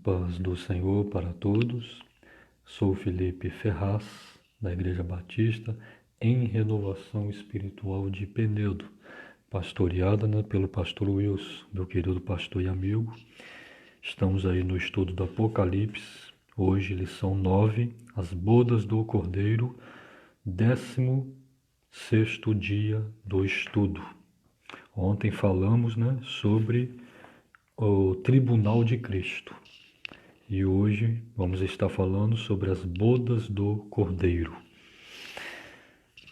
Paz do Senhor para todos. Sou Felipe Ferraz, da Igreja Batista, em Renovação Espiritual de Penedo, pastoreada pelo pastor Wilson, meu querido pastor e amigo. Estamos aí no estudo do Apocalipse, hoje lição 9, as bodas do Cordeiro, 16º dia do estudo. Ontem falamos sobre o Tribunal de Cristo. E hoje vamos estar falando sobre as bodas do Cordeiro.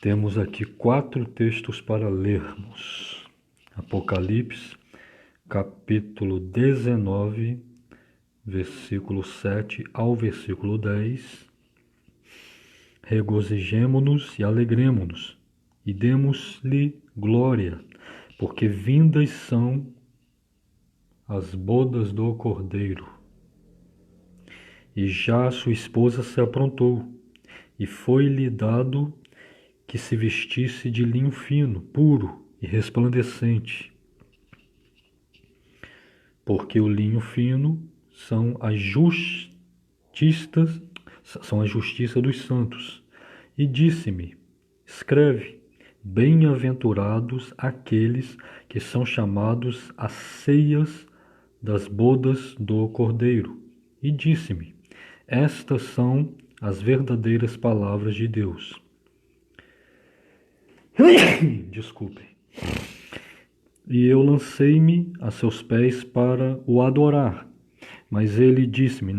Temos aqui 4 textos para lermos. Apocalipse, capítulo 19, versículo 7 ao versículo 10. Regozijemo-nos e alegremo-nos, e demos-lhe glória, porque vindas são as bodas do Cordeiro. E já sua esposa se aprontou, e foi-lhe dado que se vestisse de linho fino, puro e resplandecente. Porque o linho fino são a justiça dos santos. E disse-me: escreve, bem-aventurados aqueles que são chamados às ceias das bodas do Cordeiro. E disse-me: estas são as verdadeiras palavras de Deus. Desculpem. E eu lancei-me a seus pés para o adorar. Mas ele disse-me: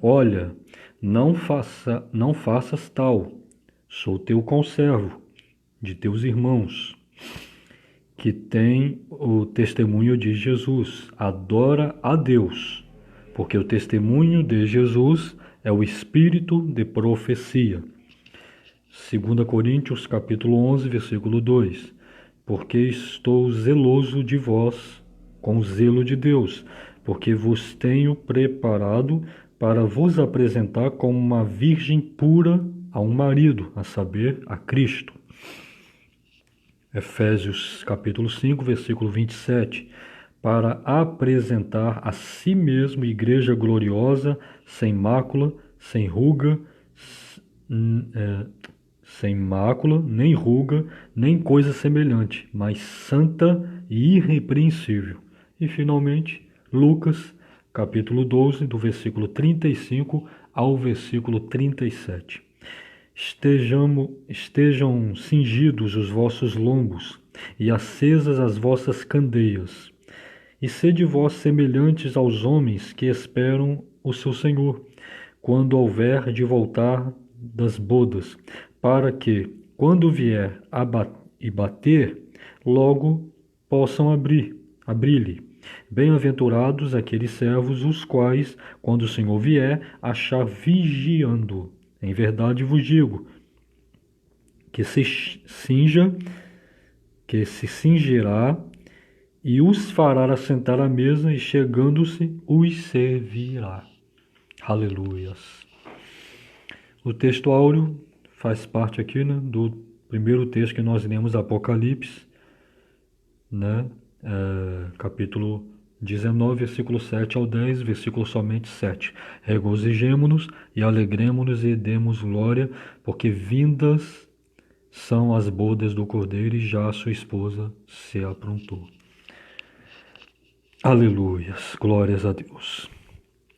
olha, não faças tal. Sou teu conservo, de teus irmãos, que tem o testemunho de Jesus. Adora a Deus. Porque o testemunho de Jesus é o espírito de profecia. 2 Coríntios, capítulo 11, versículo 2. Porque estou zeloso de vós, com o zelo de Deus, porque vos tenho preparado para vos apresentar como uma virgem pura a um marido, a saber, a Cristo. Efésios, capítulo 5, versículo 27. Para apresentar a si mesmo igreja gloriosa, sem mácula, sem ruga, nem ruga, nem coisa semelhante, mas santa e irrepreensível. E finalmente, Lucas, capítulo 12, do versículo 35 ao versículo 37. Estejam cingidos os vossos lombos e acesas as vossas candeias. E sede vós semelhantes aos homens que esperam o seu Senhor, quando houver de voltar das bodas, para que, quando vier e bater, logo possam abrir-lhe. Bem-aventurados aqueles servos, os quais, quando o Senhor vier, achar vigiando. Em verdade vos digo, que se cingirá, e os fará assentar à mesa, e chegando-se, os servirá. Aleluias. O texto áureo faz parte aqui do primeiro texto que nós lemos, Apocalipse, capítulo 19, versículo 7 ao 10, versículo somente 7. Regozijemo-nos e alegremo-nos e demos glória, porque vindas são as bodas do Cordeiro, e já a sua esposa se aprontou. Aleluias, glórias a Deus.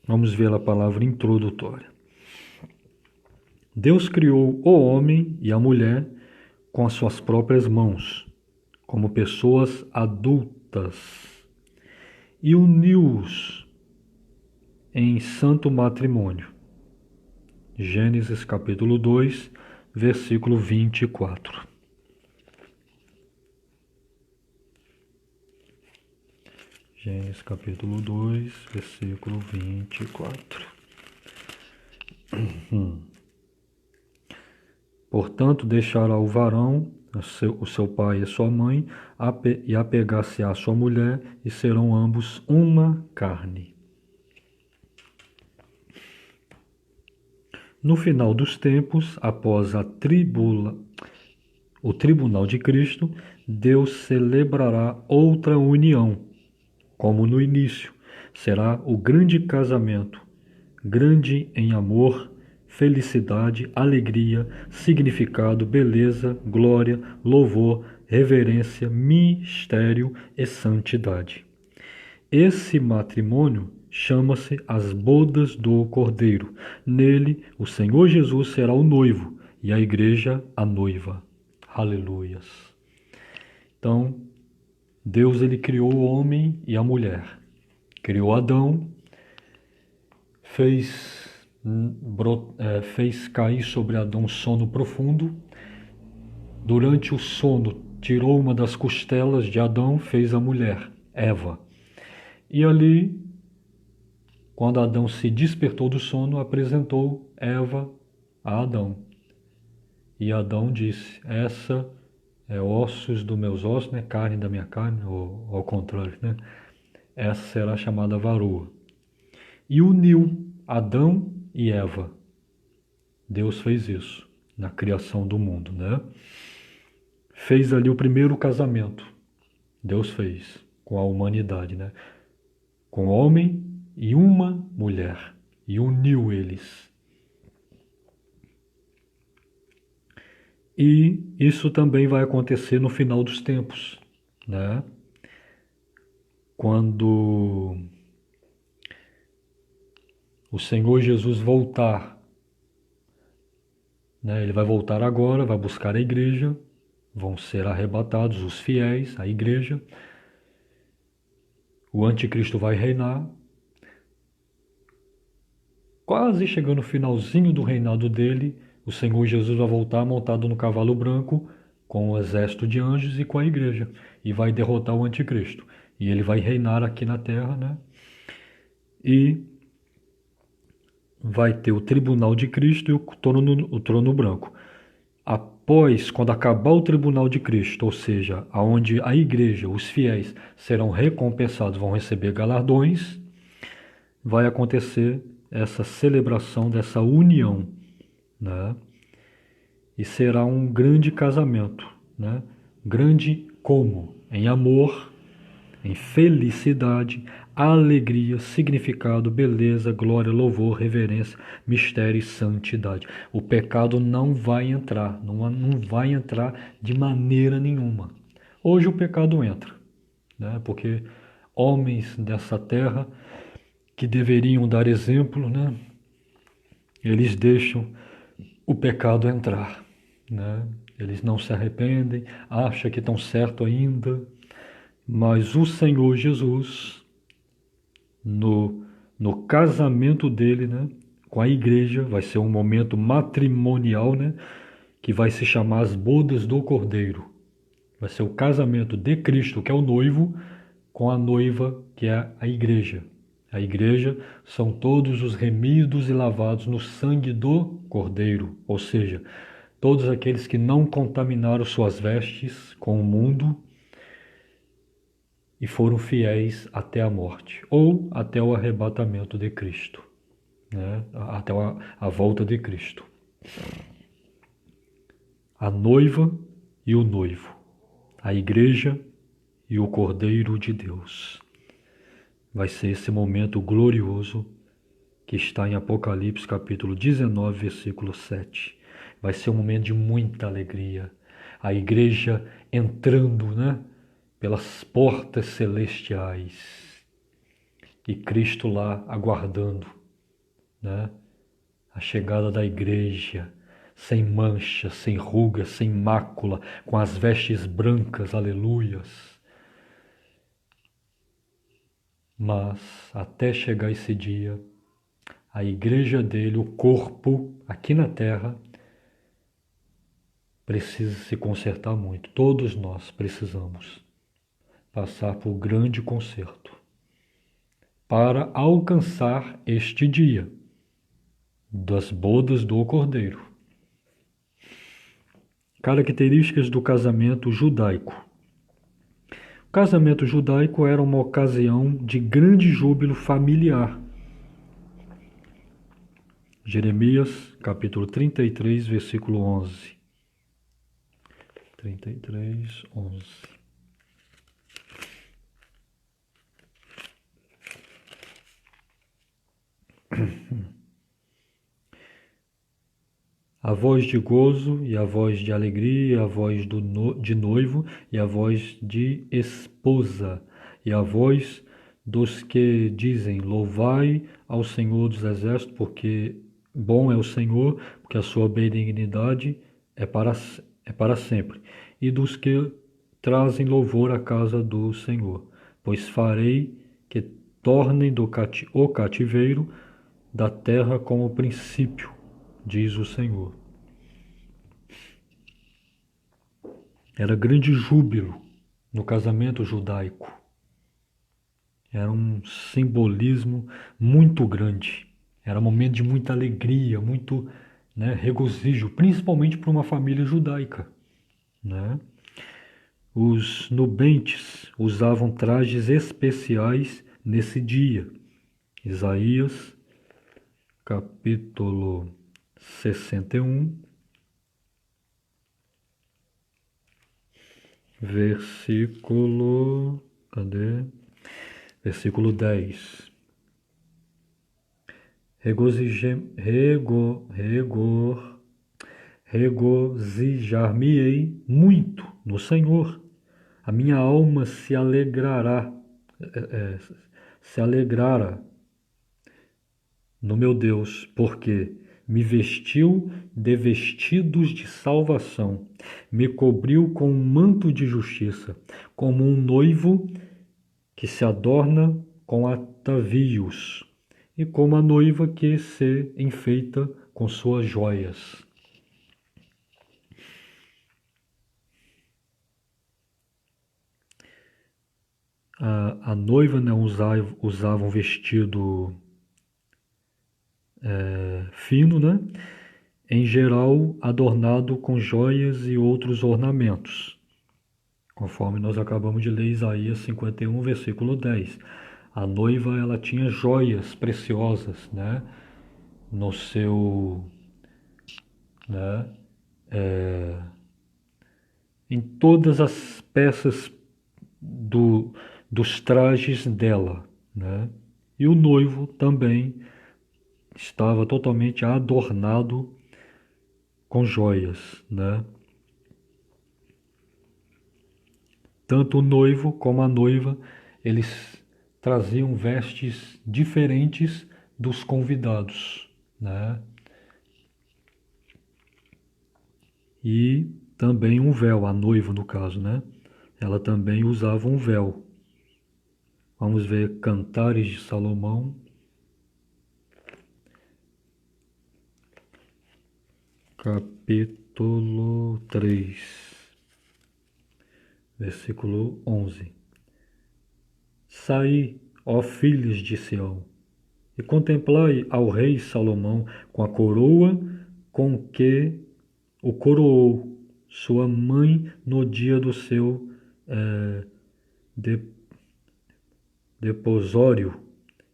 Vamos ver a palavra introdutória. Deus criou o homem e a mulher com as suas próprias mãos, como pessoas adultas, e uniu-os em santo matrimônio. Gênesis capítulo 2, versículo 24. Gênesis capítulo 2, versículo 24. Portanto, deixará o varão, o seu pai e a sua mãe, e apegar-se-á à sua mulher, e serão ambos uma carne. No final dos tempos, após o tribunal de Cristo, Deus celebrará outra união, como no início, será o grande casamento, grande em amor, felicidade, alegria, significado, beleza, glória, louvor, reverência, mistério e santidade. Esse matrimônio chama-se as bodas do Cordeiro. Nele, o Senhor Jesus será o noivo e a igreja a noiva. Aleluias. Então, Deus ele criou o homem e a mulher. Criou Adão, fez cair sobre Adão um sono profundo. Durante o sono, tirou uma das costelas de Adão, fez a mulher, Eva. E ali, quando Adão se despertou do sono, apresentou Eva a Adão. E Adão disse: essa é ossos dos meus ossos, né? Carne da minha carne, ou ao contrário, né? Essa será chamada varoa. E uniu Adão e Eva. Deus fez isso na criação do mundo, né? Fez ali o primeiro casamento. Deus fez com a humanidade, né? Com homem e uma mulher. E uniu eles. E isso também vai acontecer no final dos tempos, né? Quando o Senhor Jesus voltar, né? Ele vai voltar agora, vai buscar a igreja, vão ser arrebatados os fiéis, a igreja. O anticristo vai reinar. Quase chegando no finalzinho do reinado dele, o Senhor Jesus vai voltar montado no cavalo branco, com um exército de anjos e com a igreja, e vai derrotar o anticristo. E ele vai reinar aqui na terra, né? E vai ter o tribunal de Cristo e o trono branco. Após, quando acabar o tribunal de Cristo, ou seja, aonde a igreja, os fiéis, serão recompensados, vão receber galardões, vai acontecer essa celebração dessa união, né? E será um grande casamento, né? Grande como? Em amor, em felicidade, alegria, significado, beleza, glória, louvor, reverência, mistério e santidade. O pecado não vai entrar, não vai entrar de maneira nenhuma. Hoje o pecado entra, né? Porque homens dessa terra que deveriam dar exemplo, né? Eles deixam o pecado entrar, né? Eles não se arrependem, acham que estão certo ainda, mas o Senhor Jesus, no casamento dele, né, com a igreja, vai ser um momento matrimonial, né, que vai se chamar as bodas do Cordeiro. Vai ser o casamento de Cristo, que é o noivo, com a noiva, que é a igreja. A igreja são todos os remidos e lavados no sangue do Cordeiro, ou seja, todos aqueles que não contaminaram suas vestes com o mundo e foram fiéis até a morte, ou até o arrebatamento de Cristo, né? Até a volta de Cristo. A noiva e o noivo, a igreja e o Cordeiro de Deus. Vai ser esse momento glorioso que está em Apocalipse capítulo 19, versículo 7. Vai ser um momento de muita alegria. A igreja entrando, né, pelas portas celestiais. E Cristo lá aguardando, né, a chegada da igreja, sem mancha, sem ruga, sem mácula, com as vestes brancas, aleluias. Mas até chegar esse dia, a igreja dele, o corpo aqui na terra, precisa se consertar muito. Todos nós precisamos passar por grande conserto para alcançar este dia das bodas do Cordeiro. Características do casamento judaico. O casamento judaico era uma ocasião de grande júbilo familiar. Jeremias, capítulo 33, versículo 11. 33, 11. A voz de gozo e a voz de alegria, a voz de noivo e a voz de esposa, e a voz dos que dizem: Louvai ao Senhor dos Exércitos, porque bom é o Senhor, porque a sua benignidade é para sempre. E dos que trazem louvor à casa do Senhor, pois farei que tornem o cativeiro da terra como princípio, diz o Senhor. Era grande júbilo no casamento judaico. Era um simbolismo muito grande. Era um momento de muita alegria, muito, né, regozijo, principalmente para uma família judaica, né? Os nubentes usavam trajes especiais nesse dia. Isaías, capítulo 61, versículo. Cadê? Versículo 10. Regozijar-me-ei muito no Senhor. A minha alma se alegrará, se alegrará no meu Deus, porque me vestiu de vestidos de salvação, me cobriu com um manto de justiça, como um noivo que se adorna com atavios, e como a noiva que se enfeita com suas joias. A noiva, né, usava um vestido fino, né? Em geral adornado com joias e outros ornamentos, conforme nós acabamos de ler Isaías 51, versículo 10. A noiva, ela tinha joias preciosas, né, no seu, né, em todas as peças dos trajes dela, né? E o noivo também estava totalmente adornado com joias, né? Tanto o noivo como a noiva, eles traziam vestes diferentes dos convidados, né? E também um véu, a noiva no caso, né? Ela também usava um véu. Vamos ver Cantares de Salomão, capítulo 3, versículo 11. Saí, ó filhos de Sião, e contemplai ao rei Salomão com a coroa com que o coroou sua mãe no dia do seu de, deposório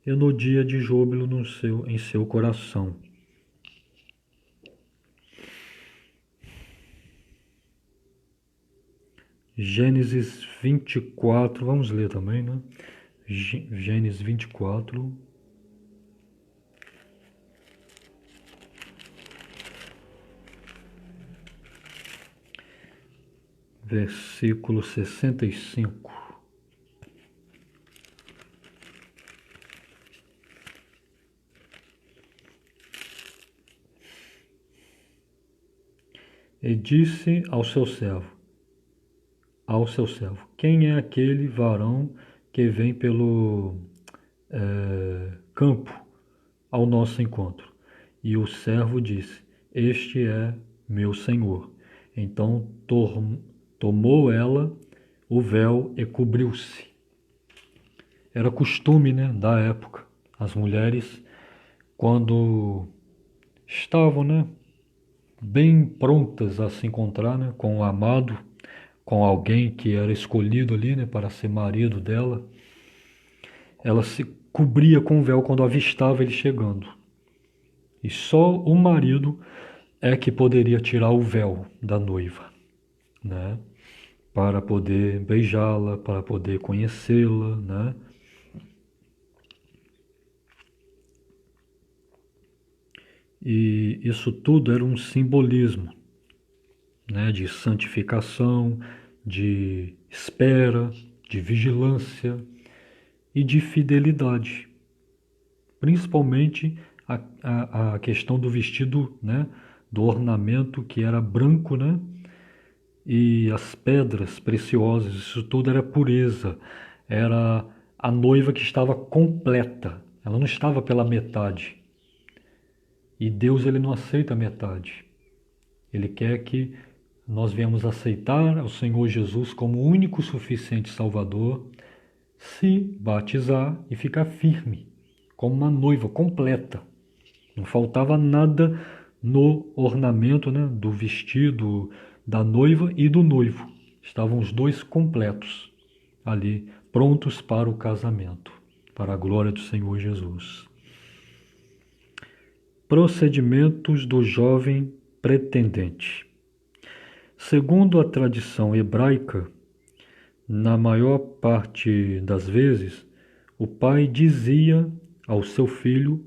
e no dia de júbilo em seu coração. Gênesis 24, vamos ler também, né? Gênesis 24, versículo 65. E disse ao seu servo, quem é aquele varão que vem pelo campo ao nosso encontro? E o servo disse, este é meu senhor. Então tomou ela o véu e cobriu-se. Era costume, né, da época. As mulheres, quando estavam, né, bem prontas a se encontrar, né, com o amado, com alguém que era escolhido ali, né, para ser marido dela, ela se cobria com o véu quando avistava ele chegando. E só o marido é que poderia tirar o véu da noiva, né, para poder beijá-la, para poder conhecê-la, né. E isso tudo era um simbolismo, né, de santificação, de espera, de vigilância e de fidelidade. Principalmente a questão do vestido, né, do ornamento que era branco, né, e as pedras preciosas, isso tudo era pureza, era a noiva que estava completa, ela não estava pela metade. E Deus, ele não aceita a metade. Ele quer que nós venhamos aceitar ao Senhor Jesus como o único suficiente Salvador, se batizar e ficar firme, como uma noiva completa. Não faltava nada no ornamento, né, do vestido da noiva e do noivo. Estavam os dois completos ali, prontos para o casamento, para a glória do Senhor Jesus. Procedimentos do jovem pretendente. Segundo a tradição hebraica, na maior parte das vezes, o pai dizia ao seu filho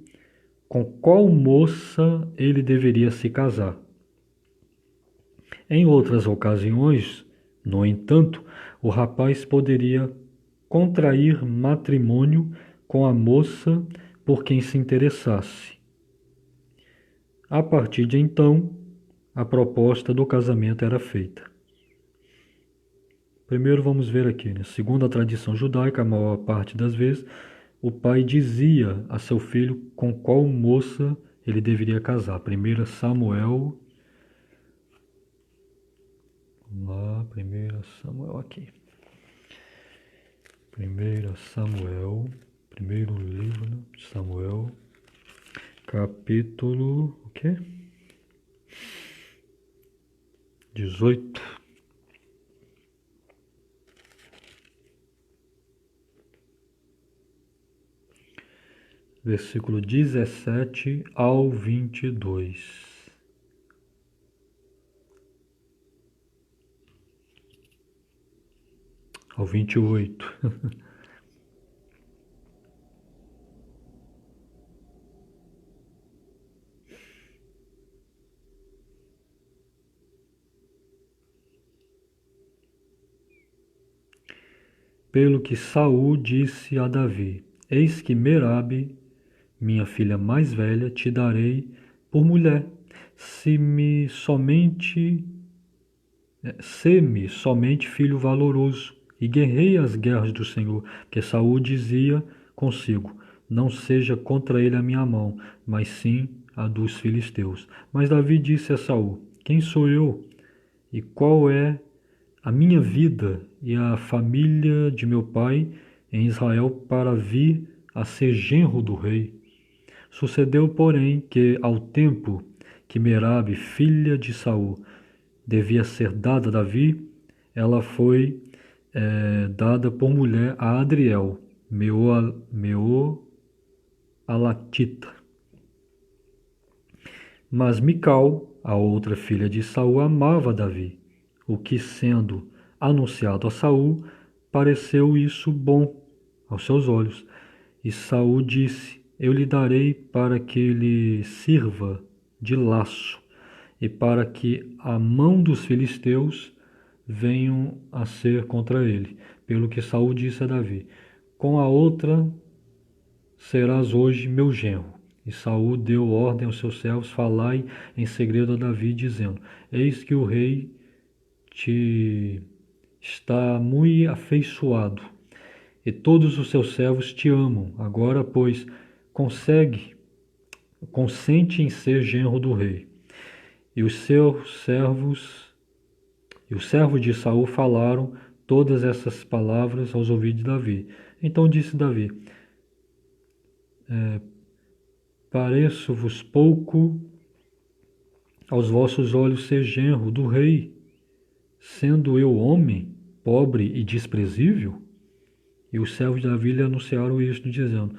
com qual moça ele deveria se casar. Em outras ocasiões, no entanto, o rapaz poderia contrair matrimônio com a moça por quem se interessasse. A partir de então, a proposta do casamento era feita. Primeiro vamos ver aqui, né? Segundo a tradição judaica, a maior parte das vezes, o pai dizia a seu filho com qual moça ele deveria casar. 1 Samuel, vamos lá, 1 Samuel aqui. 1 Samuel, primeiro livro, né, de Samuel, capítulo, o quê? 18. Versículo 17 ao 22. Ao 28. Pelo que Saul disse a Davi: Eis que Merabe, minha filha mais velha, te darei por mulher, se-me somente filho valoroso, e guerrei as guerras do Senhor. Porque Saul dizia consigo: Não seja contra ele a minha mão, mas sim a dos filisteus. Mas Davi disse a Saul: Quem sou eu? E qual é a minha vida e a família de meu pai em Israel para vir a ser genro do rei? Sucedeu, porém, que ao tempo que Merabe, filha de Saul, devia ser dada a Davi, ela foi dada por mulher a Adriel, Meoalatita. Mas Mical, a outra filha de Saul, amava Davi, o que, sendo anunciado a Saul, pareceu isso bom aos seus olhos. E Saul disse: Eu lhe darei para que lhe sirva de laço, e para que a mão dos filisteus venham a ser contra ele. Pelo que Saul disse a Davi: Com a outra serás hoje meu genro. E Saul deu ordem aos seus servos: Falai em segredo a Davi, dizendo: Eis que o rei te está muito afeiçoado, e todos os seus servos te amam. Agora, pois, consente em ser genro do rei. E os servos de Saul falaram todas essas palavras aos ouvidos de Davi. Então disse Davi: Pareço-vos pouco aos vossos olhos ser genro do rei, sendo eu homem, pobre e desprezível? E os servos de Davi lhe anunciaram isto, dizendo: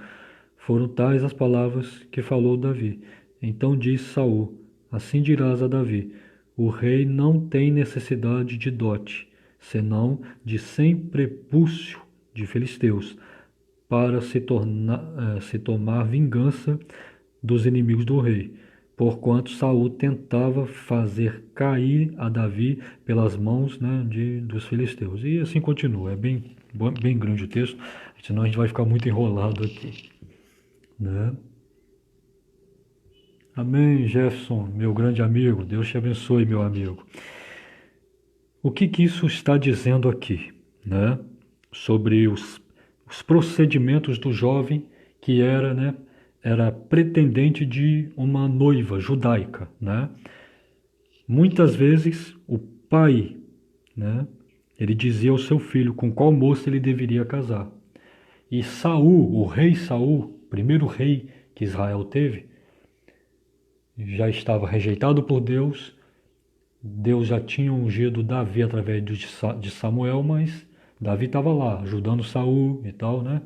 Foram tais as palavras que falou Davi. Então disse Saul: Assim dirás a Davi: O rei não tem necessidade de dote, senão de 100 prepúcio de filisteus, para se tomar vingança dos inimigos do rei. porquanto Saul tentava fazer cair a Davi pelas mãos, né, dos filisteus. E assim continua, é bem grande o texto, senão a gente vai ficar muito enrolado aqui, né? Amém, Jefferson, meu grande amigo, Deus te abençoe, meu amigo. O que isso está dizendo aqui, né? Sobre os procedimentos do jovem que era, né, era pretendente de uma noiva judaica, né? Muitas vezes o pai, né, ele dizia ao seu filho com qual moça ele deveria casar. E Saul, o rei Saul, primeiro rei que Israel teve, já estava rejeitado por Deus. Deus já tinha ungido Davi através de Samuel, mas Davi estava lá, ajudando Saul e tal, né?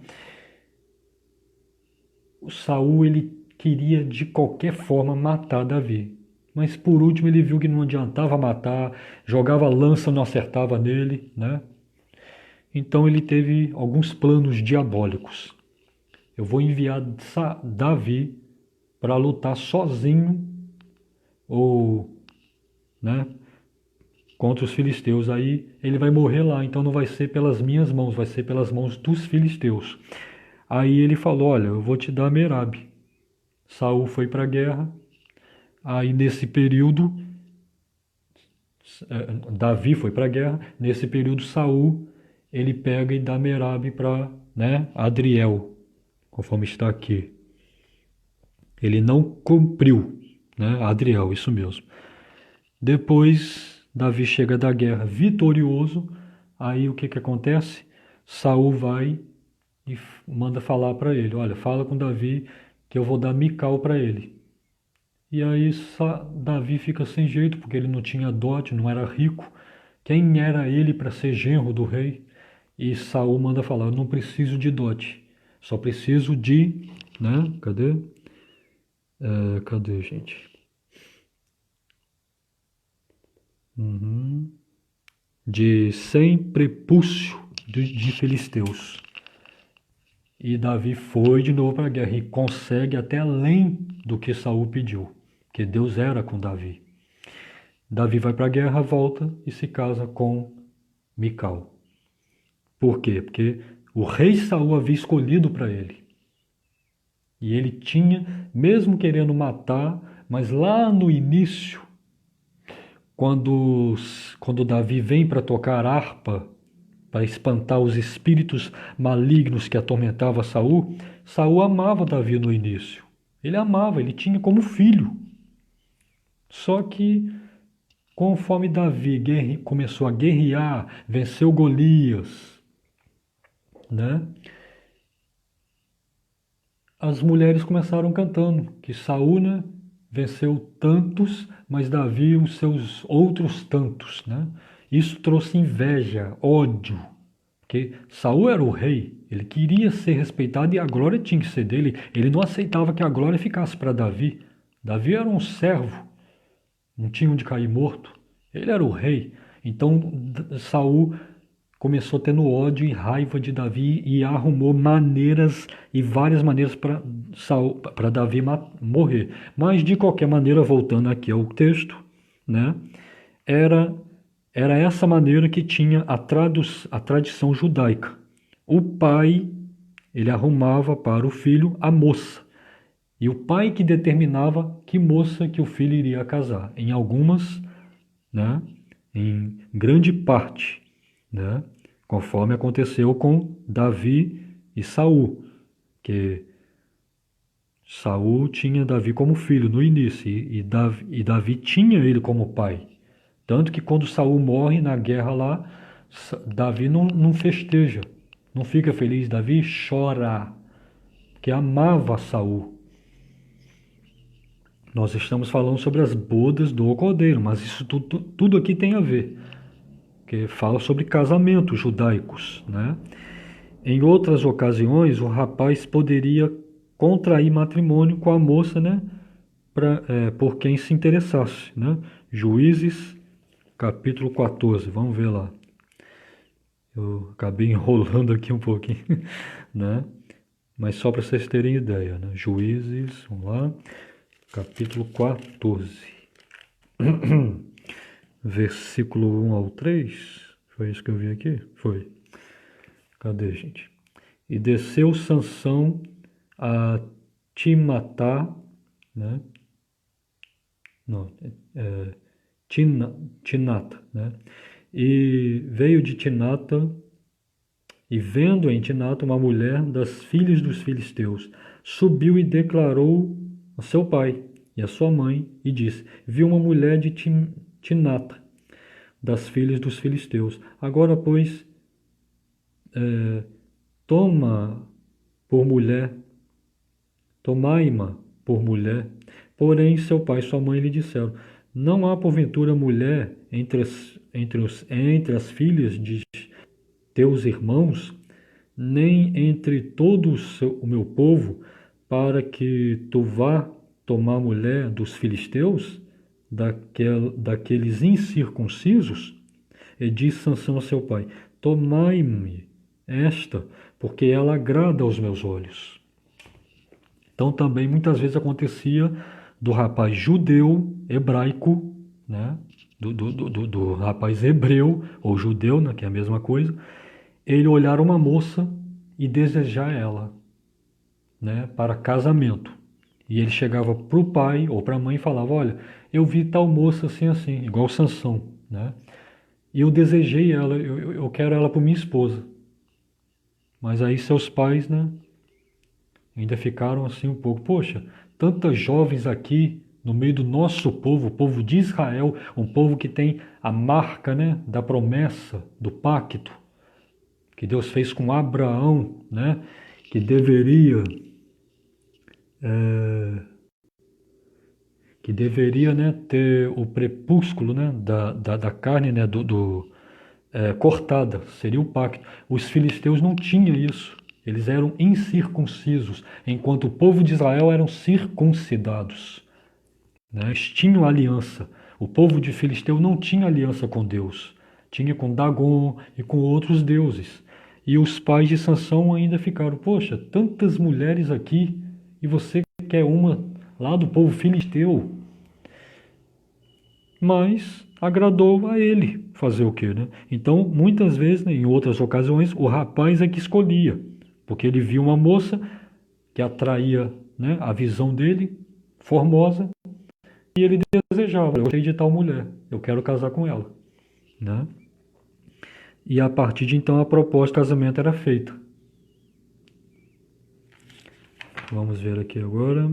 O Saul, ele queria de qualquer forma matar Davi. Mas por último ele viu que não adiantava matar, jogava lança, não acertava nele, né? Então ele teve alguns planos diabólicos. Eu vou enviar Davi para lutar sozinho ou, né, contra os filisteus. Aí ele vai morrer lá, então não vai ser pelas minhas mãos, vai ser pelas mãos dos filisteus. Aí ele falou: olha, eu vou te dar Merabe. Saul foi para a guerra. Aí nesse período, Davi foi para a guerra. Nesse período, Saul ele pega e dá Merabe para, né, Adriel, conforme está aqui. Ele não cumpriu, né, Adriel, isso mesmo. Depois, Davi chega da guerra vitorioso. Aí o que acontece? Saul vai e manda falar para ele: olha, fala com Davi que eu vou dar Mical para ele. E aí Davi fica sem jeito, porque ele não tinha dote, não era rico. Quem era ele para ser genro do rei? E Saul manda falar: eu não preciso de dote, só preciso de, né? Cadê, gente? De 100 prepúcio de filisteus. E Davi foi de novo para a guerra e consegue até além do que Saul pediu, porque Deus era com Davi. Davi vai para a guerra, volta e se casa com Mical. Por quê? Porque o rei Saul havia escolhido para ele. E ele tinha, mesmo querendo matar, mas lá no início, quando Davi vem para tocar harpa, para espantar os espíritos malignos que atormentavam Saul, Saul amava Davi no início. Ele amava, ele tinha como filho. Só que conforme Davi começou a guerrear, venceu Golias, né? As mulheres começaram cantando que Saul, né, venceu tantos, mas Davi os seus outros tantos, né? Isso trouxe inveja, ódio, porque Saul era o rei, ele queria ser respeitado e a glória tinha que ser dele. Ele não aceitava que a glória ficasse para Davi. Davi era um servo, não tinha onde cair morto. Ele era o rei. Então Saul começou tendo ódio e raiva de Davi e arrumou maneiras e várias maneiras para Davi morrer. Mas de qualquer maneira, voltando aqui ao texto, né, era essa maneira que tinha a tradição judaica. O pai, ele arrumava para o filho a moça. E o pai que determinava que moça que o filho iria casar. Em algumas, né, em grande parte, né, conforme aconteceu com Davi e Saul, que Saul tinha Davi como filho no início e Davi tinha ele como pai. Tanto que quando Saul morre na guerra lá, Davi não festeja, não fica feliz, Davi chora, porque amava Saul. Nós estamos falando sobre as bodas do cordeiro, mas isso tudo aqui tem a ver, que fala sobre casamentos judaicos, né? Em outras ocasiões, o rapaz poderia contrair matrimônio com a moça, né, por quem se interessasse, né? Juízes, capítulo 14, vamos ver lá. Eu acabei enrolando aqui um pouquinho, né? Mas só para vocês terem ideia, né? Juízes, vamos lá. capítulo 14, versículo 1 ao 3. Foi isso que eu vi aqui? Foi. Cadê, gente? E desceu Sansão a Timatá, né? Não, Tinata, né? E veio de Tinata, e vendo em Tinata uma mulher das filhas dos filisteus, subiu e declarou a seu pai e a sua mãe, e disse: vi uma mulher de Tinata, das filhas dos filisteus. Agora, pois, toma por mulher, tomai-ma por mulher. Porém, seu pai e sua mãe lhe disseram: não há porventura mulher entre as filhas de teus irmãos, nem entre todo o meu povo, para que tu vá tomar mulher dos filisteus, daqueles incircuncisos? E disse Sansão a seu pai: tomai-me esta, porque ela agrada aos meus olhos. Então também muitas vezes acontecia do rapaz judeu, hebraico, né? do rapaz hebreu ou judeu, né? Que é a mesma coisa, ele olhar uma moça e desejar ela, né? Para casamento. E ele chegava para o pai ou para a mãe e falava: olha, eu vi tal moça assim, assim, igual Sansão, né? E eu desejei ela, eu quero ela para minha esposa. Mas aí seus pais, né, ainda ficaram assim um pouco: poxa, tantas jovens aqui no meio do nosso povo, o povo de Israel, um povo que tem a marca, né, da promessa, do pacto que Deus fez com Abraão, né, que deveria, né, ter o prepúsculo, né, da carne, né, cortada, seria o pacto. Os filisteus não tinham isso, eles eram incircuncisos, enquanto o povo de Israel eram circuncidados, né? Eles tinham aliança. O povo de Filisteu não tinha aliança com Deus, tinha com Dagon e com outros deuses. E os pais de Sansão ainda ficaram: poxa, tantas mulheres aqui e você quer uma lá do povo filisteu? Mas agradou a ele fazer o quê, né? Então, muitas vezes, né, em outras ocasiões, o rapaz é que escolhia, porque ele viu uma moça que atraía, né, a visão dele, formosa, e ele desejava: eu gostei de tal mulher, eu quero casar com ela, né? E a partir de então a proposta de casamento era feita. Vamos ver aqui agora.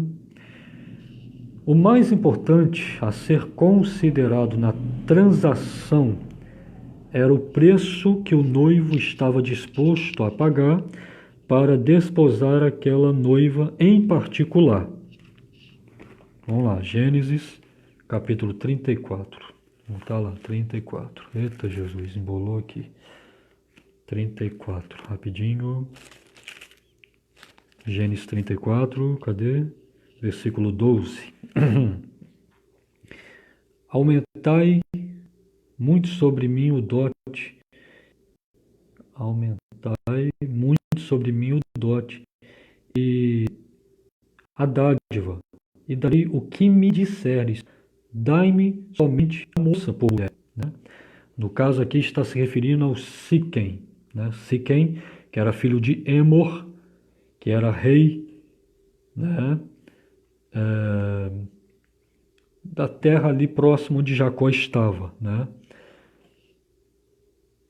O mais importante a ser considerado na transação era o preço que o noivo estava disposto a pagar para desposar aquela noiva em particular. Vamos lá, Gênesis, capítulo 34. Vamos estar lá, 34. Eita, Jesus, embolou aqui. 34, rapidinho. Gênesis 34, cadê? Versículo 12. Aumentai muito sobre mim o dote. Aumentai muito sobre mim o dote e a dádiva, e darei o que me disseres. Dai-me somente a moça por mulher, né? No caso aqui está se referindo ao Siquém, né? Siquém, que era filho de Emor, que era rei, né, da terra ali próximo onde Jacó estava, né?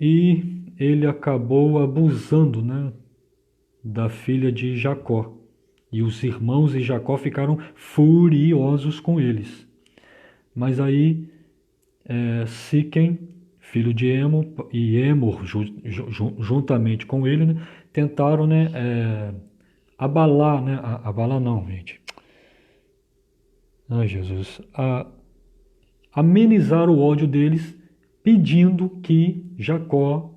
E ele acabou abusando, né, da filha de Jacó. E os irmãos de Jacó ficaram furiosos com eles. Mas aí Siquém, filho de Emor, e Emor juntamente com ele, né, tentaram, né, abalar, né, abalar não, gente. Ai, Jesus. Amenizar o ódio deles, pedindo que Jacó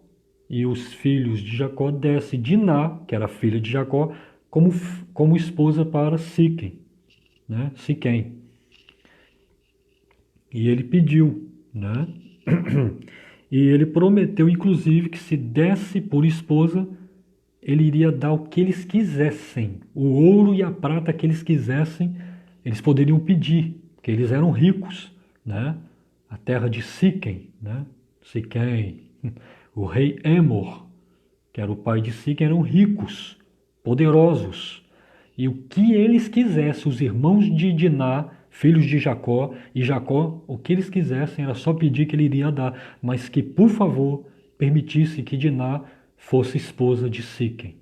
e os filhos de Jacó dessem Diná, que era filha de Jacó, como esposa para Siquém, né? Siquém. E ele pediu, né? E ele prometeu, inclusive, que se desse por esposa, ele iria dar o que eles quisessem, o ouro e a prata que eles quisessem, eles poderiam pedir, porque eles eram ricos, né? A terra de Siquém, né? Siquém, o rei Emor, que era o pai de Siquém, eram ricos, poderosos. E o que eles quisessem, os irmãos de Diná, filhos de Jacó, e Jacó, o que eles quisessem era só pedir que ele iria dar, mas que, por favor, permitisse que Diná fosse esposa de Siquém.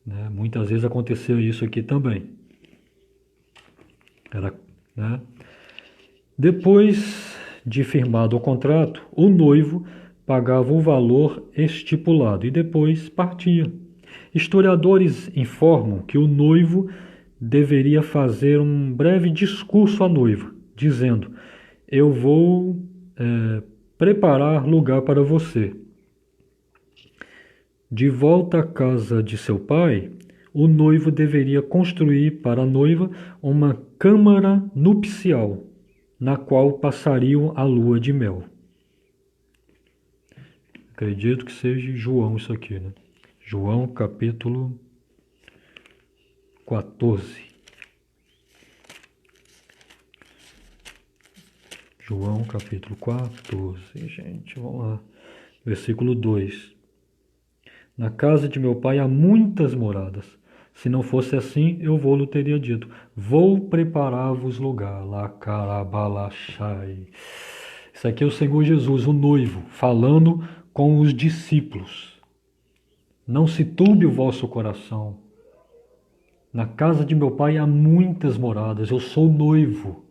Né? Muitas vezes aconteceu isso aqui também. Né? Depois de firmado o contrato, o noivo pagava o valor estipulado e depois partia. Historiadores informam que o noivo deveria fazer um breve discurso à noiva, dizendo: eu vou preparar lugar para você. De volta à casa de seu pai, o noivo deveria construir para a noiva uma câmara nupcial, na qual passariam a lua de mel. Acredito que seja João isso aqui, né? João capítulo 14. João capítulo 14, gente, vamos lá. Versículo 2. Na casa de meu pai há muitas moradas. Se não fosse assim, eu vou-lhe teria dito: vou preparar-vos lugar. Lá carabalachai. Isso aqui é o Senhor Jesus, o noivo, falando com os discípulos. Não se turbe o vosso coração. Na casa de meu pai há muitas moradas. Eu sou noivo.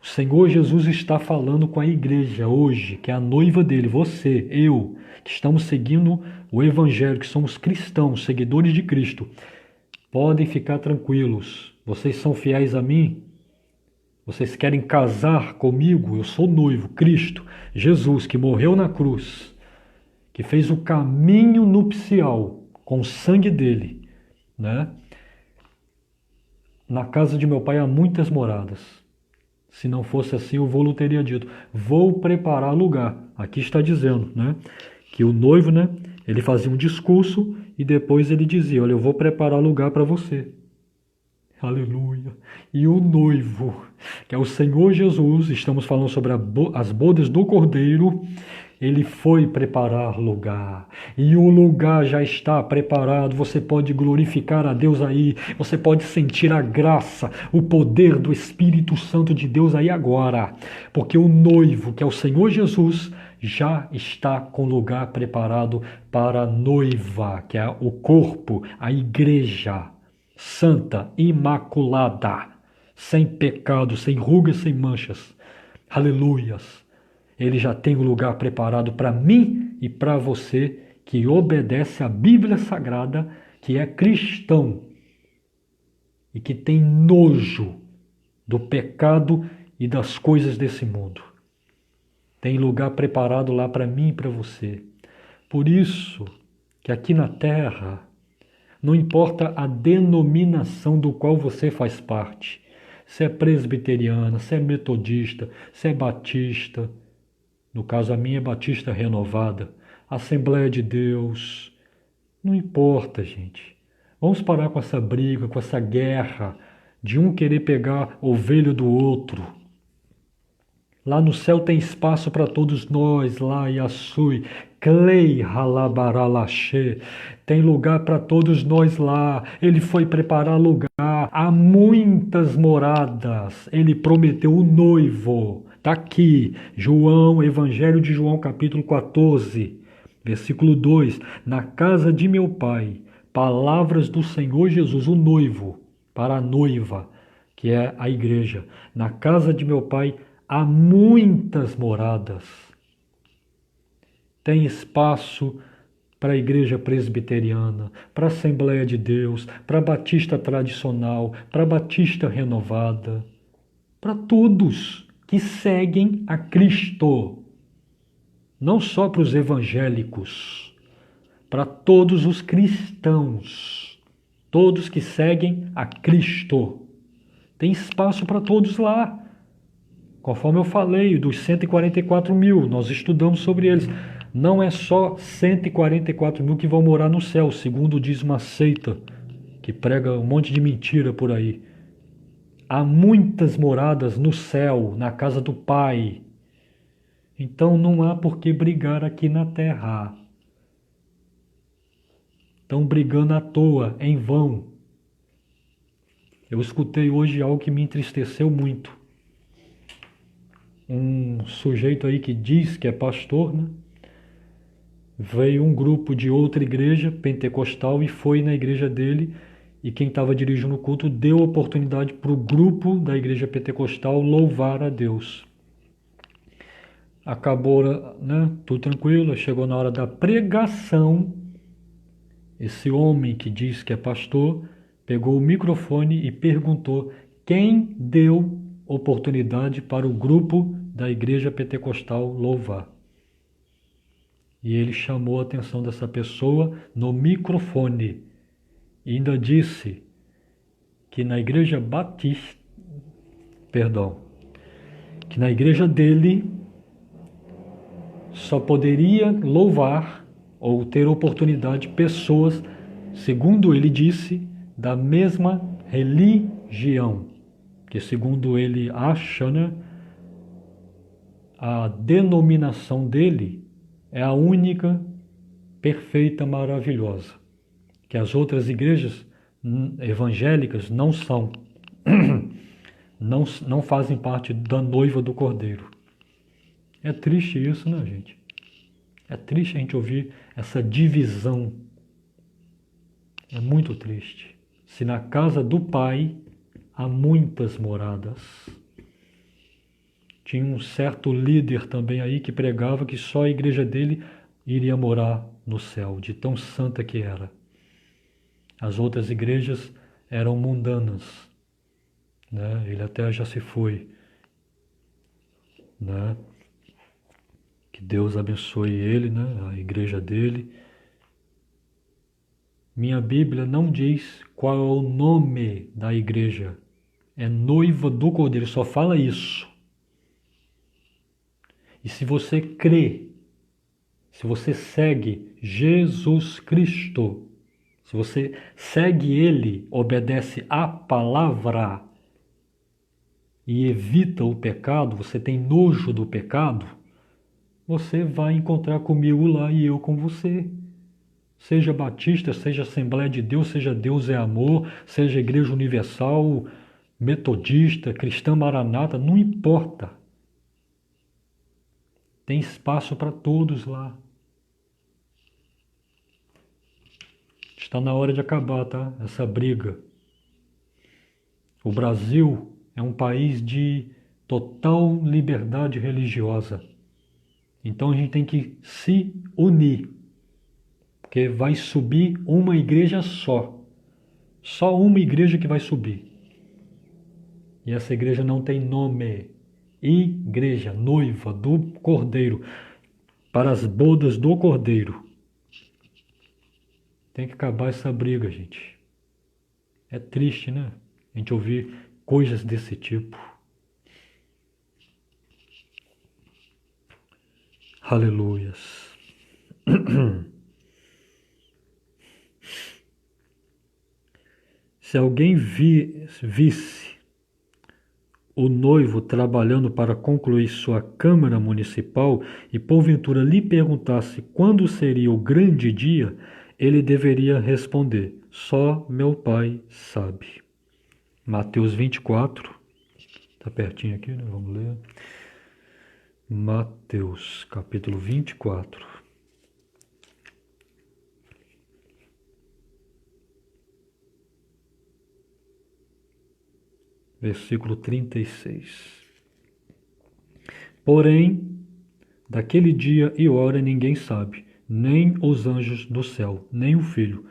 O Senhor Jesus está falando com a igreja hoje, que é a noiva dele, você, eu, que estamos seguindo o Evangelho, que somos cristãos, seguidores de Cristo. Podem ficar tranquilos. Vocês são fiéis a mim? Vocês querem casar comigo? Eu sou noivo, Cristo, Jesus, que morreu na cruz, que fez o caminho nupcial com o sangue dele, né? Na casa de meu pai há muitas moradas. Se não fosse assim, o vou teria dito: vou preparar lugar. Aqui está dizendo, né, que o noivo, né, ele fazia um discurso e depois ele dizia: olha, eu vou preparar lugar para você. Aleluia. E o noivo, que é o Senhor Jesus, estamos falando sobre as bodas do Cordeiro, ele foi preparar lugar. E o lugar já está preparado. Você pode glorificar a Deus aí. Você pode sentir a graça, o poder do Espírito Santo de Deus aí agora. Porque o noivo, que é o Senhor Jesus, já está com lugar preparado para a noiva, que é o corpo, a igreja santa, imaculada, sem pecado, sem rugas, sem manchas. Aleluias. Ele já tem um lugar preparado para mim e para você que obedece à Bíblia Sagrada, que é cristão e que tem nojo do pecado e das coisas desse mundo. Tem lugar preparado lá para mim e para você. Por isso que aqui na terra, não importa a denominação do qual você faz parte, se é presbiteriana, se é metodista, se é batista, no caso a minha é Batista Renovada, Assembleia de Deus, não importa, gente. Vamos parar com essa briga, com essa guerra de um querer pegar ovelha do outro. Lá no céu tem espaço para todos nós, lá Yasui, Klei Halabaralache, tem lugar para todos nós lá. Ele foi preparar lugar, há muitas moradas. Ele prometeu o noivo. Está aqui, João, Evangelho de João, capítulo 14, versículo 2. Na casa de meu pai, palavras do Senhor Jesus, o noivo, para a noiva, que é a igreja. Na casa de meu pai há muitas moradas. Tem espaço para a igreja presbiteriana, para a Assembleia de Deus, para a Batista tradicional, para a Batista renovada, para todos que seguem a Cristo. Não só para os evangélicos, para todos os cristãos, todos que seguem a Cristo. Tem espaço para todos lá. Conforme eu falei, dos 144 mil, nós estudamos sobre eles. Não é só 144 mil que vão morar no céu, segundo diz uma seita que prega um monte de mentira por aí. há muitas moradas no céu, na casa do Pai. Então não há por que brigar aqui na terra. Estão brigando à toa, em vão. Eu escutei hoje algo que me entristeceu muito. Um sujeito aí que diz que é pastor, né? Veio um grupo de outra igreja pentecostal e foi na igreja dele, e quem estava dirigindo o culto deu oportunidade para o grupo da igreja pentecostal louvar a Deus. Acabou, né, tudo tranquilo, chegou na hora da pregação. Esse homem que diz que é pastor pegou o microfone e perguntou quem deu oportunidade para o grupo da igreja pentecostal louvar. E ele chamou a atenção dessa pessoa no microfone e ainda disse que na igreja batista, que na igreja dele só poderia louvar ou ter oportunidade pessoas, segundo ele disse, da mesma religião, que segundo ele acha, né, a denominação dele é a única, perfeita, maravilhosa, que as outras igrejas evangélicas não são, não fazem parte da noiva do Cordeiro. É triste isso, né, gente? É triste a gente ouvir essa divisão. É muito triste. Se na casa do Pai há muitas moradas. Tinha um certo líder também aí que pregava que só a igreja dele iria morar no céu, de tão santa que era. As outras igrejas eram mundanas, né? Ele até já se foi, né? Que Deus abençoe ele, né? A igreja dele. Minha Bíblia não diz qual é o nome da igreja. É noiva do Cordeiro, só fala isso. E se você crê, se você segue Jesus Cristo, se você segue Ele, obedece à palavra e evita o pecado, você tem nojo do pecado, você vai encontrar comigo lá e eu com você. Seja batista, seja Assembleia de Deus, seja Deus é Amor, seja Igreja Universal, Metodista, Cristã Maranata, não importa. Tem espaço para todos lá. Está na hora de acabar, tá? Essa briga. O Brasil é um país de total liberdade religiosa. Então a gente tem que se unir. Porque vai subir uma igreja só. Só uma igreja que vai subir. E essa igreja não tem nome. Igreja, noiva do Cordeiro, para as bodas do Cordeiro. Tem que acabar essa briga, gente. É triste, né? A gente ouvir coisas desse tipo. Aleluias. Se alguém visse o noivo trabalhando para concluir sua Câmara Municipal e porventura lhe perguntasse quando seria o grande dia, ele deveria responder: só meu Pai sabe. Mateus 24, está pertinho aqui, né? Vamos ler. Mateus, capítulo 24. Versículo 36. Porém, daquele dia e hora ninguém sabe, nem os anjos do céu, nem o Filho,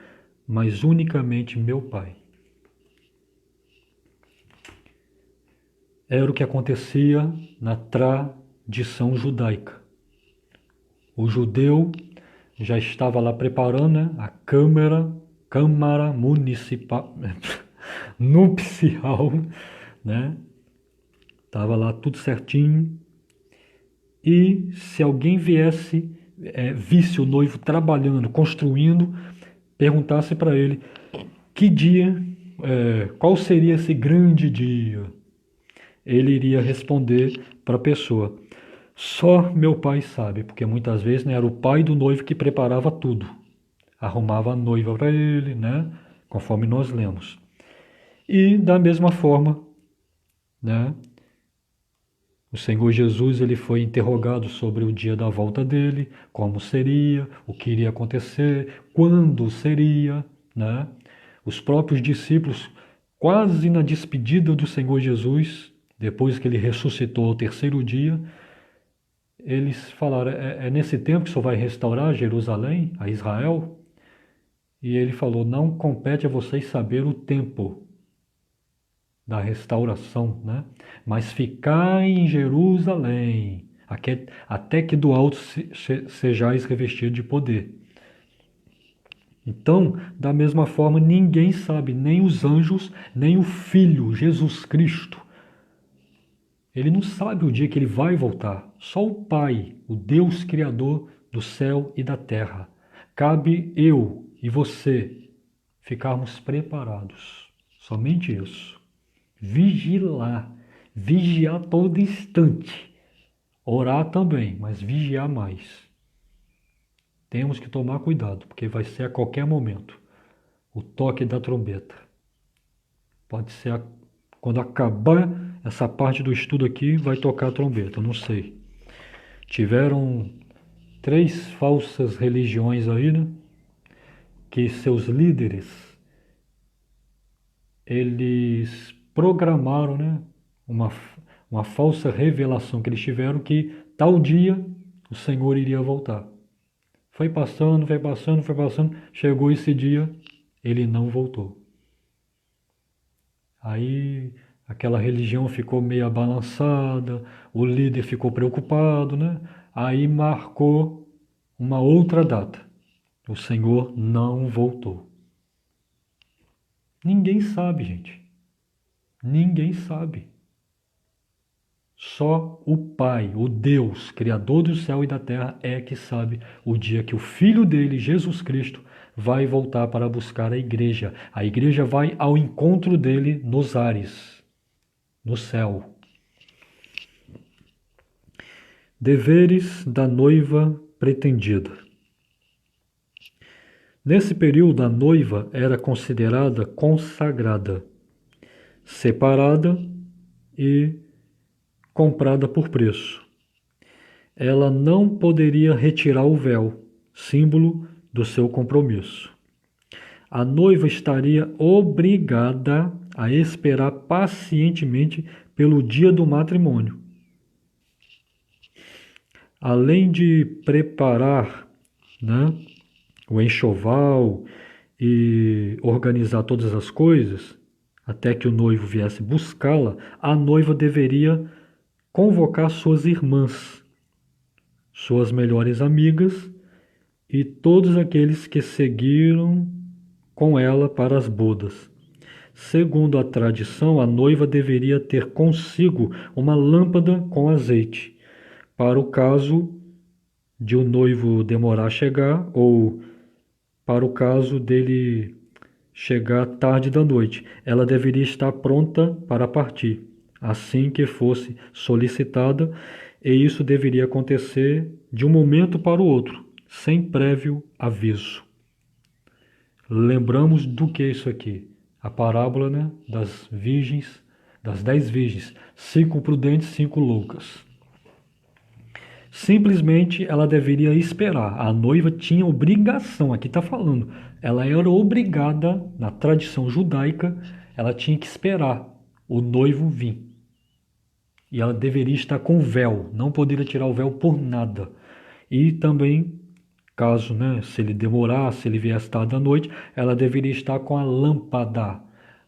mas unicamente meu Pai. Era o que acontecia na tradição judaica. O judeu já estava lá preparando, né, a Câmara Municipal, nupcial, né? Tava lá tudo certinho. E se alguém visse o noivo trabalhando, construindo, perguntasse para ele que dia qual seria esse grande dia? Ele iria responder para a pessoa: só meu pai sabe, porque muitas vezes, né, era o pai do noivo que preparava tudo, arrumava a noiva para ele, né, conforme nós lemos. E da mesma forma, né, o Senhor Jesus ele foi interrogado sobre o dia da volta dele, como seria, o que iria acontecer, quando seria, né? Os próprios discípulos, quase na despedida do Senhor Jesus, depois que ele ressuscitou ao terceiro dia, eles falaram: é nesse tempo que o Senhor vai restaurar Jerusalém, a Israel? E ele falou: não compete a vocês saber o tempo da restauração, né? Mas ficai em Jerusalém, até que do alto sejais revestidos de poder. Então, da mesma forma, ninguém sabe, nem os anjos, nem o Filho, Jesus Cristo. Ele não sabe o dia que ele vai voltar. Só o Pai, o Deus Criador do céu e da terra. Cabe eu e você ficarmos preparados. Somente isso. Vigiar, vigiar todo instante. Orar também, mas vigiar mais. Temos que tomar cuidado, porque vai ser a qualquer momento o toque da trombeta. Pode ser quando acabar essa parte do estudo aqui, vai tocar a trombeta, não sei. Tiveram 3 falsas religiões aí, né? Que seus líderes, eles programaram, né? Uma falsa revelação que eles tiveram que tal dia o Senhor iria voltar. Foi passando, foi passando, foi passando, chegou esse dia, ele não voltou. Aí aquela religião ficou meio balançada, o líder ficou preocupado, né? Aí marcou uma outra data. O Senhor não voltou. Ninguém sabe, gente. Ninguém sabe. Só o Pai, o Deus, Criador do céu e da terra, é que sabe o dia que o Filho dele, Jesus Cristo, vai voltar para buscar a igreja. A igreja vai ao encontro dele nos ares, no céu. Deveres da noiva pretendida. Nesse período, a noiva era considerada consagrada, separada e comprada por preço. Ela não poderia retirar o véu, símbolo do seu compromisso. A noiva estaria obrigada a esperar pacientemente pelo dia do matrimônio. Além de preparar, né, o enxoval e organizar todas as coisas, até que o noivo viesse buscá-la, a noiva deveria convocar suas irmãs, suas melhores amigas e todos aqueles que seguiram com ela para as bodas. Segundo a tradição, a noiva deveria ter consigo uma lâmpada com azeite, para o caso de o noivo demorar a chegar ou para o caso dele chegar tarde da noite. Ela deveria estar pronta para partir, assim que fosse solicitada, e isso deveria acontecer de um momento para o outro, sem prévio aviso. Lembramos do que é isso aqui? A parábola, né, das virgens, das 10 virgens, 5 prudentes, 5 loucas. Simplesmente ela deveria esperar. A noiva tinha obrigação, aqui está falando, ela era obrigada, na tradição judaica, ela tinha que esperar o noivo vir. E ela deveria estar com véu, não poderia tirar o véu por nada. E também, caso, né, se ele demorasse, se ele viesse tarde da noite, ela deveria estar com a lâmpada.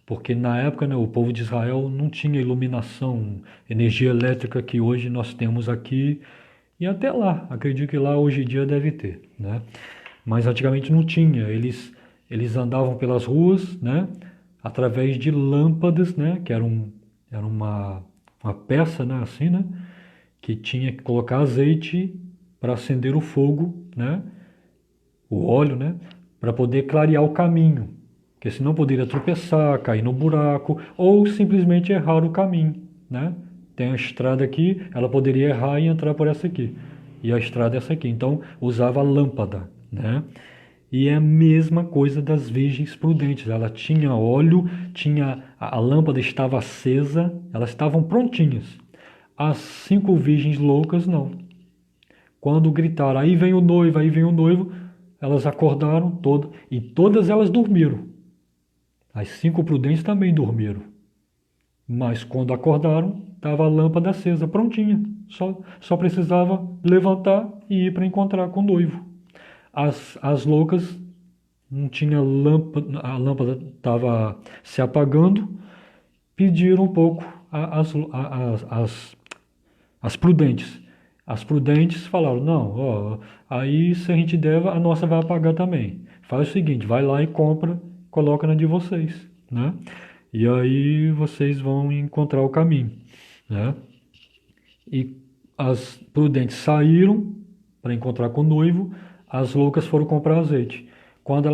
Porque na época, né, o povo de Israel não tinha iluminação, energia elétrica que hoje nós temos aqui. E até lá, acredito que lá hoje em dia deve ter, né? Mas antigamente não tinha, eles andavam pelas ruas, né? Através de lâmpadas, né? Que era uma peça, né? Assim, né? Que tinha que colocar azeite para acender o fogo, né? O óleo, né? Para poder clarear o caminho. porque senão poderia tropeçar, cair no buraco ou simplesmente errar o caminho, né? Tem a estrada aqui, ela poderia errar e entrar por essa aqui. E a estrada é essa aqui. Então usava a lâmpada, né? E é a mesma coisa das virgens prudentes. Ela tinha óleo, a lâmpada estava acesa, elas estavam prontinhas. As 5 virgens loucas não. Quando gritaram, aí vem o noivo, elas acordaram todas e todas elas dormiram. As 5 prudentes também dormiram. Mas quando acordaram, estava a lâmpada acesa, prontinha. Só precisava levantar e ir para encontrar com o noivo. As loucas não tinha lâmpada, a lâmpada estava se apagando, pediram um pouco as prudentes. As prudentes falaram, não, ó, aí se a gente der, a nossa vai apagar também. Faz o seguinte, vai lá e compra, coloca na de vocês, né? E aí vocês vão encontrar o caminho, né? E as prudentes saíram para encontrar com o noivo, as loucas foram comprar azeite. Quando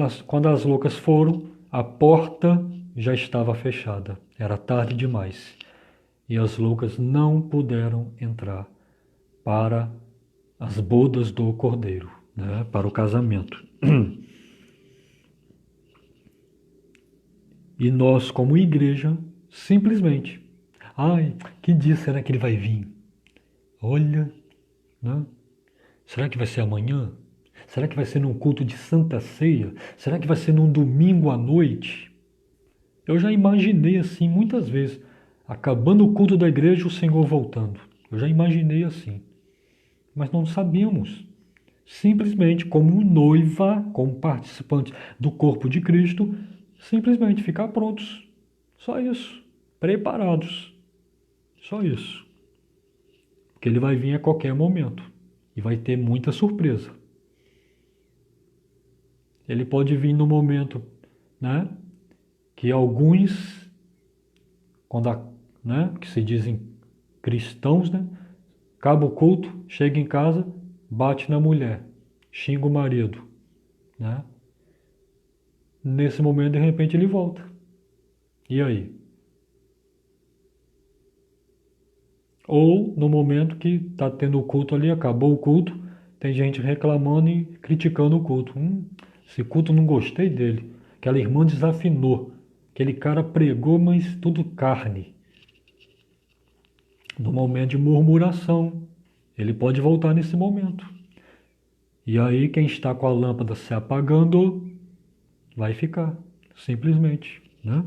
as loucas foram, a porta já estava fechada. Era tarde demais. E as loucas não puderam entrar para as bodas do cordeiro, né? Para o casamento. E nós, como igreja, simplesmente, ai, que dia será que ele vai vir? Olha, né? Será que vai ser amanhã? Será que vai ser num culto de Santa Ceia? Será que vai ser num domingo à noite? Eu já imaginei assim muitas vezes, acabando o culto da igreja, o Senhor voltando. Eu já imaginei assim. Mas não sabíamos. Simplesmente como noiva, como participante do corpo de Cristo, simplesmente ficar prontos. Só isso. Preparados. Só isso. Porque ele vai vir a qualquer momento. E vai ter muita surpresa. Ele pode vir no momento, né, que alguns, que se dizem cristãos, né, acaba o culto, chega em casa, bate na mulher, xinga o marido, né? Nesse momento, de repente, ele volta. E aí? Ou no momento que está tendo o culto ali, acabou o culto, tem gente reclamando e criticando o culto. Esse culto não gostei dele. Aquela irmã desafinou. Aquele cara pregou, mas tudo carne. No momento de murmuração, ele pode voltar nesse momento. E aí quem está com a lâmpada se apagando, vai ficar, simplesmente, né?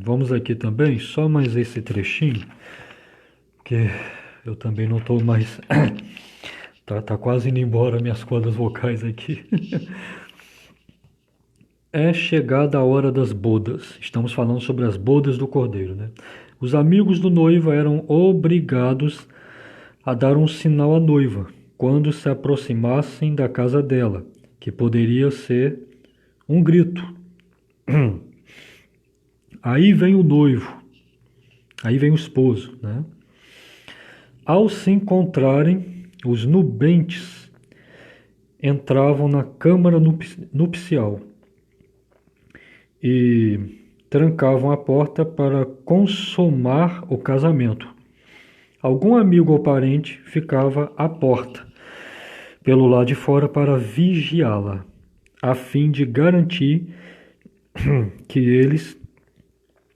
Vamos aqui também, só mais esse trechinho, porque eu também não estou mais... tá quase indo embora minhas cordas vocais aqui. É chegada a hora das bodas. Estamos falando sobre as bodas do Cordeiro, né? Os amigos do noivo eram obrigados a dar um sinal à noiva quando se aproximassem da casa dela, que poderia ser um grito. Aí vem o noivo, aí vem o esposo, né? Ao se encontrarem, os nubentes entravam na câmara nupcial e trancavam a porta para consumar o casamento. Algum amigo ou parente ficava à porta, pelo lado de fora, para vigiá-la, a fim de garantir que eles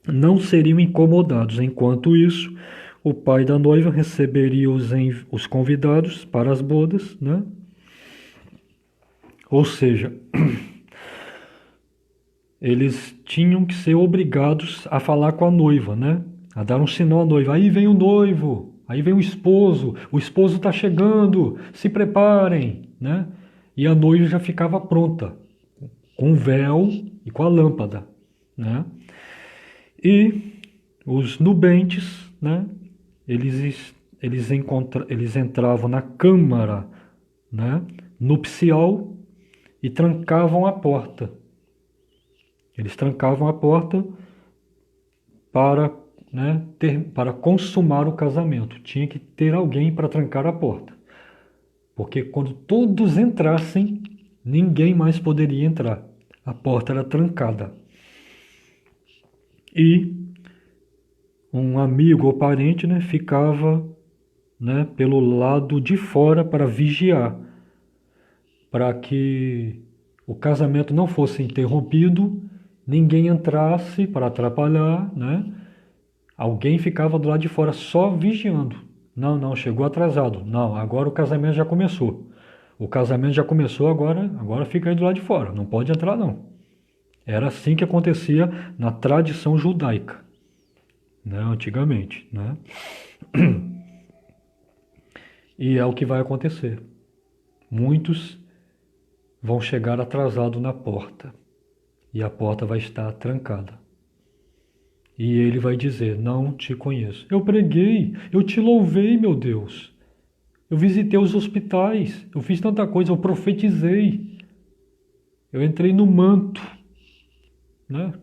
não seriam incomodados. Enquanto isso, o pai da noiva receberia os convidados para as bodas, né? Ou seja, eles tinham que ser obrigados a falar com a noiva, né? A dar um sinal à noiva. Aí vem o noivo, aí vem o esposo está chegando, se preparem, né? E a noiva já ficava pronta, com o véu e com a lâmpada, né? E os nubentes, né? Eles entravam na câmara, né, nupcial e trancavam a porta. Eles trancavam a porta para, né, para consumar o casamento. Tinha que ter alguém para trancar a porta. Porque quando todos entrassem, Ninguém mais poderia entrar. A porta era trancada. E um amigo ou parente, né, ficava, né, pelo lado de fora para vigiar, para que o casamento não fosse interrompido, ninguém entrasse para atrapalhar, né? Alguém ficava do lado de fora só vigiando. Não, não, chegou atrasado. Não, agora o casamento já começou. O casamento já começou, agora fica aí do lado de fora. Não pode entrar, não. Era assim que acontecia na tradição judaica, né, antigamente, né? E é o que vai acontecer. Muitos vão chegar atrasados na porta e a porta vai estar trancada. E ele vai dizer: não te conheço. Eu preguei, eu te louvei, meu Deus. Eu visitei os hospitais, eu fiz tanta coisa, eu profetizei. Eu entrei no manto, né?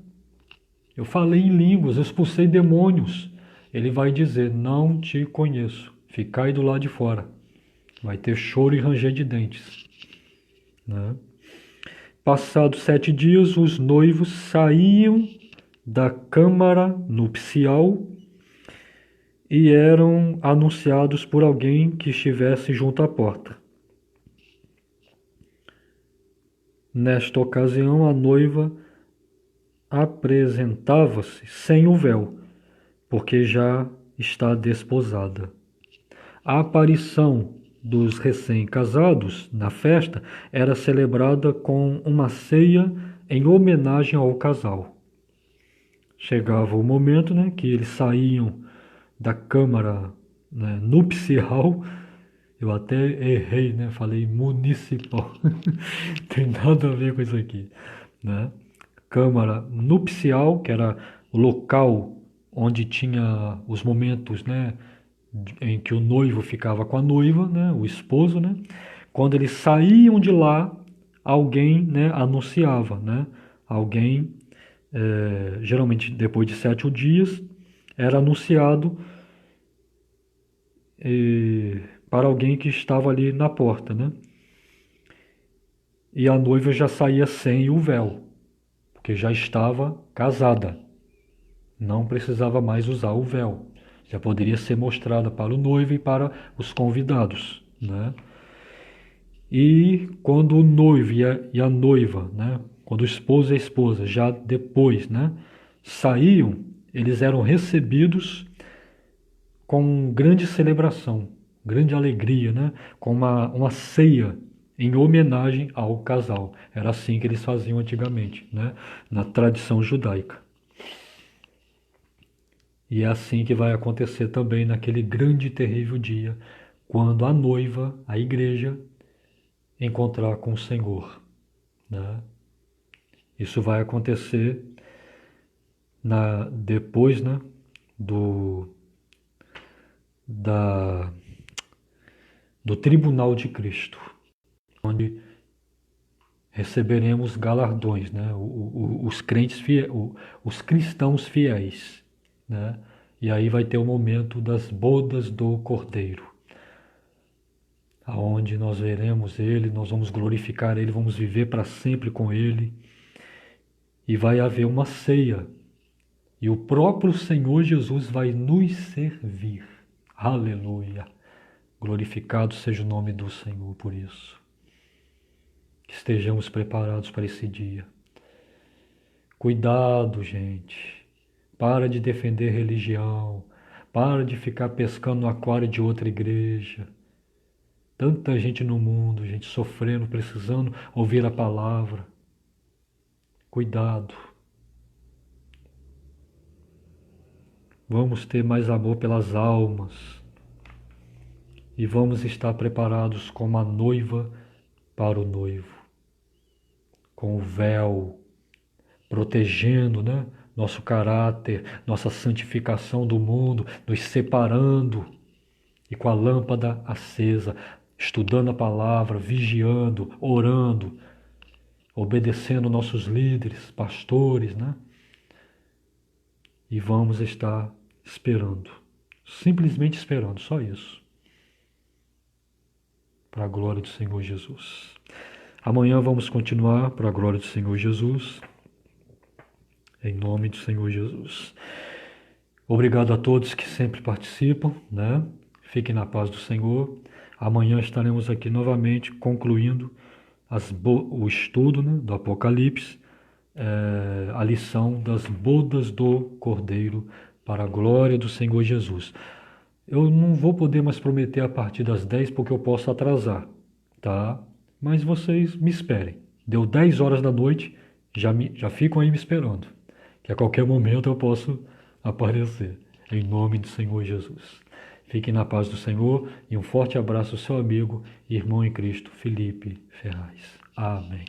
Eu falei em línguas, eu expulsei demônios. Ele vai dizer: não te conheço. Ficai do lado de fora. Vai ter choro e ranger de dentes, né? Passados 7 dias, os noivos saíam da câmara nupcial e eram anunciados por alguém que estivesse junto à porta. Nesta ocasião, a noiva apresentava-se sem o véu, porque já está desposada. A aparição dos recém-casados na festa era celebrada com uma ceia em homenagem ao casal. Chegava o momento, né, que eles saíam da câmara, né, nupcial. Eu até errei, né? Falei municipal. Tem nada a ver com isso aqui, né? Câmara nupcial, que era o local onde tinha os momentos, né, em que o noivo ficava com a noiva, né, o esposo, né? Quando eles saíam de lá, alguém, né, anunciava, né? Alguém, geralmente depois de 7 dias, era anunciado para alguém que estava ali na porta, né? E a noiva já saía sem o véu, porque já estava casada. Não precisava mais usar o véu. Já poderia ser mostrada para o noivo e para os convidados, né? E quando o noivo e a noiva, né? Quando o esposo e a esposa, já depois, né, saíam, eles eram recebidos com grande celebração, grande alegria, né? Com uma ceia em homenagem ao casal. Era assim que eles faziam antigamente, né? Na tradição judaica. E é assim que vai acontecer também naquele grande e terrível dia, quando a noiva, a igreja, encontrar com o Senhor, né? Isso vai acontecer depois, né, da, do tribunal de Cristo, onde receberemos galardões, né? Os crentes fiéis, os cristãos fiéis, né? E aí vai ter o momento das bodas do Cordeiro, aonde nós veremos Ele, nós vamos glorificar Ele, vamos viver para sempre com Ele, e vai haver uma ceia, e o próprio Senhor Jesus vai nos servir. Aleluia! Glorificado seja o nome do Senhor por isso. Que estejamos preparados para esse dia. Cuidado, gente. Para de defender religião. Para de ficar pescando no aquário de outra igreja. Tanta gente no mundo, gente sofrendo, precisando ouvir a palavra. Cuidado. Vamos ter mais amor pelas almas. E vamos estar preparados como a noiva para o noivo. Com o véu, protegendo, né, nosso caráter, nossa santificação do mundo, nos separando e com a lâmpada acesa, estudando a palavra, vigiando, orando, obedecendo nossos líderes, pastores, né? E vamos estar esperando, simplesmente esperando, só isso, para a glória do Senhor Jesus. Amanhã vamos continuar para a glória do Senhor Jesus. Em nome do Senhor Jesus. Obrigado a todos que sempre participam, né? Fiquem na paz do Senhor. Amanhã estaremos aqui novamente concluindo o estudo, né, do Apocalipse, a lição das bodas do Cordeiro para a glória do Senhor Jesus. Eu não vou poder mais prometer a partir das 10 porque eu posso atrasar, tá? Mas vocês me esperem. Deu 10 horas da noite, já ficam aí me esperando, que a qualquer momento eu posso aparecer, em nome do Senhor Jesus. Fiquem na paz do Senhor e um forte abraço ao seu amigo e irmão em Cristo, Felipe Ferraz. Amém.